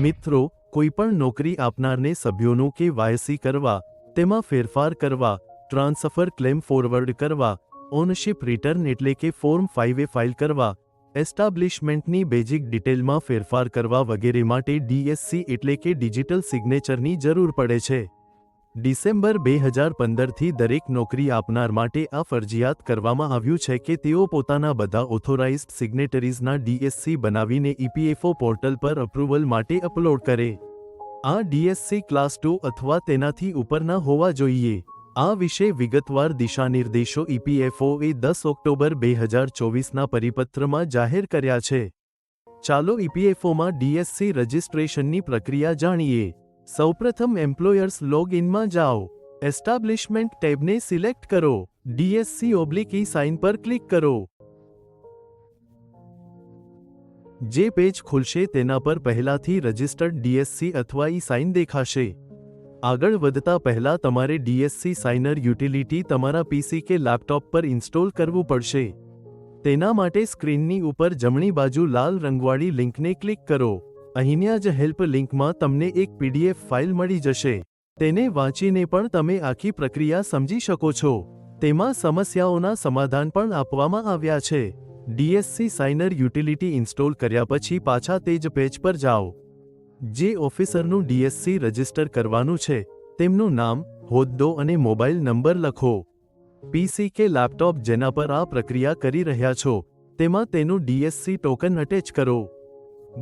મિત્રો, કોઈપણ નોકરી આપનારને સભ્યોનું KYC કરવા, તેમાં ફેરફાર કરવા, ટ્રાન્સફર ક્લેમ ફોરવર્ડ કરવા, ઓનરશિપ રિટર્ન એટલે કે ફોર્મ 5A ફાઇલ કરવા, એસ્ટાબ્લિશમેન્ટની બેઝિક ડિટેલમાં ફેરફાર કરવા વગેરે માટે DSC એટલે કે ડિજિટલ સિગ્નેચરની જરૂર પડે છે. ડિસેમ્બર 2015થી દરેક નોકરી આપનાર માટે આ ફરજિયાત કરવામાં આવ્યું છે કે તેઓ પોતાના બધા ઓથોરાઇઝ્ડ સિગ્નેટરીઝના DSC બનાવીને EPFO પોર્ટલ પર અપ્રુવલ માટે અપલોડ કરે. આ DSC ક્લાસ 2 અથવા તેનાથી ઉપરના હોવા જોઈએ. આ વિશે વિગતવાર દિશાનિર્દેશો EPFOએ 10 ઓક્ટોબર 2024ના પરિપત્રમાં જાહેર કર્યા છે. ચાલો EPFOમાં DSC રજિસ્ટ્રેશનની પ્રક્રિયા જાણીએ. સૌપ્રથમ એમ્પ્લોયર્સ લોગઇનમાં જાઓ. એસ્ટાબ્લિશમેન્ટ ટેબને સિલેક્ટ કરો. DSC/E સાઇન પર ક્લિક કરો. જે પેજ ખુલશે તેના પર પહેલાથી રજિસ્ટર્ડ DSC અથવા E સાઇન દેખાશે. આગળ વધતા પહેલા તમારે DSC સાઇનર યુટિલિટી તમારા PC કે લેપટોપ પર ઇન્સ્ટોલ કરવું પડશે. તેના માટે સ્ક્રીનની ઉપર જમણી બાજુ લાલ રંગવાળી લિંકને ક્લિક કરો. અહીંયા જ હેલ્પ લિંકમાં તમને એક PDF ફાઇલ મળી જશે. તેને વાંચીને પણ તમે આખી પ્રક્રિયા સમજી શકો છો. તેમાં સમસ્યાઓના સમાધાન પણ આપવામાં આવ્યા છે. DSC સાઇનર યુટિલિટી ઇન્સ્ટોલ કર્યા પછી પાછા તે જ પેજ પર જાઓ. જે ઓફિસરનું DSC રજિસ્ટર કરવાનું છે તેમનું નામ, હોદ્દો અને મોબાઈલ નંબર લખો. PC કે લેપટોપ જેના પર આ પ્રક્રિયા કરી રહ્યા છો તેમાં તેનું DSC ટોકન અટેચ કરો.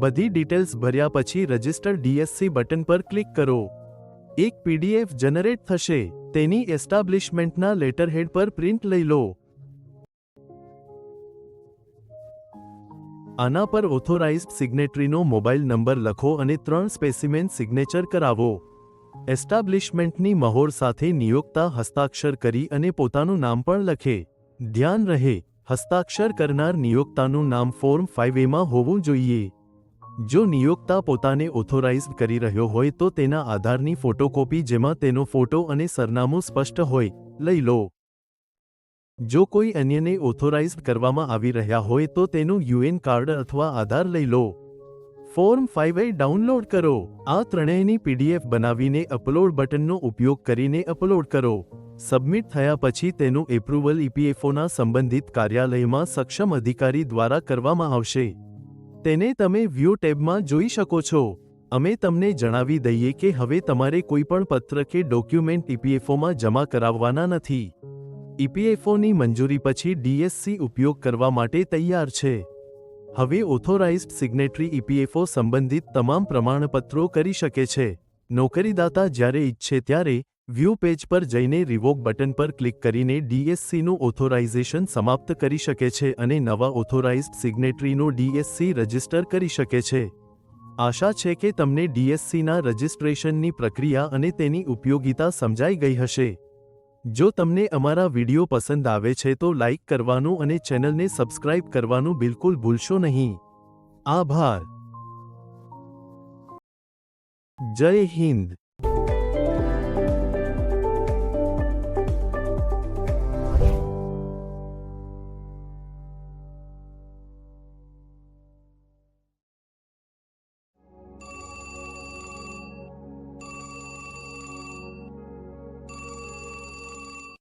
બધી ડિટેલ્સ ભર્યા પછી રજિસ્ટર DSC બટન પર ક્લિક કરો. એક PDF જનરેટ થશે. તેની એસ્ટાબ્લિશમેન્ટના લેટરહેડ પર પ્રિન્ટ લઈ લો. આના પર ઓથોરાઇઝ્ડ સિગ્નેટરીનો મોબાઈલ નંબર લખો અને 3 સ્પેસિમેન સિગ્નેચર કરાવો. એસ્ટાબ્લિશમેન્ટની મહોર સાથે નિયોક્તા હસ્તાક્ષર કરી અને પોતાનું નામ પણ લખે. ધ્યાન રહે, હસ્તાક્ષર કરનાર નિયોક્તાનું નામ ફોર્મ 5A માં હોવું જોઈએ. જો નિયોક્તા પોતાને ઓથોરાઇઝ્ડ કરી રહ્યો હોય તો તેના આધારની ફોટોકોપી જેમાં તેનો ફોટો અને સરનામું સ્પષ્ટ હોય, લઈ લો. જો કોઈ અન્યને ઓથોરાઇઝ્ડ કરવામાં આવી રહ્યા હોય તો તેનું UN કાર્ડ અથવા આધાર લઈ લો. ફોર્મ 5A ડાઉનલોડ કરો. આ ત્રણેયની PDF બનાવીને અપલોડ બટનનો ઉપયોગ કરીને અપલોડ કરો. સબમિટ થયા પછી તેનું એપ્રુવલ EPFOના સંબંધિત કાર્યાલયમાં સક્ષમ અધિકારી દ્વારા કરવામાં આવશે. તેને તમે વ્યૂ ટેબમાં જોઈ શકો છો. અમે તમને જણાવી દઈએ કે હવે તમારે કોઈપણ પત્ર કે ડોક્યુમેન્ટ EPFOમાં જમા કરાવવાના નથી. EPFOની મંજૂરી પછી DSC ઉપયોગ કરવા માટે તૈયાર છે. હવે ઓથોરાઇઝ્ડ સિગ્નેટરી EPFO સંબંધિત તમામ પ્રમાણપત્રો કરી શકે છે. નોકરીદાતા જ્યારે ઈચ્છે ત્યારે વ્યૂ પેજ પર જઈને રિવોક બટન પર ક્લિક કરીને DSCનું ઓથોરાઇઝેશન સમાપ્ત કરી શકે છે અને નવા ઓથોરાઇઝ્ડ સિગ્નેટરીનો DSC રજિસ્ટર કરી શકે છે. આશા છે કે તમને DSCના રજિસ્ટ્રેશનની પ્રક્રિયા અને તેની ઉપયોગિતા સમજાઈ ગઈ હશે. જો તમને અમારા વિડિયો પસંદ આવે છે તો લાઇક કરવાનું અને ચેનલને સબસ્ક્રાઇબ કરવાનું બિલકુલ ભૂલશો નહીં. આભાર. જય હિન્દ.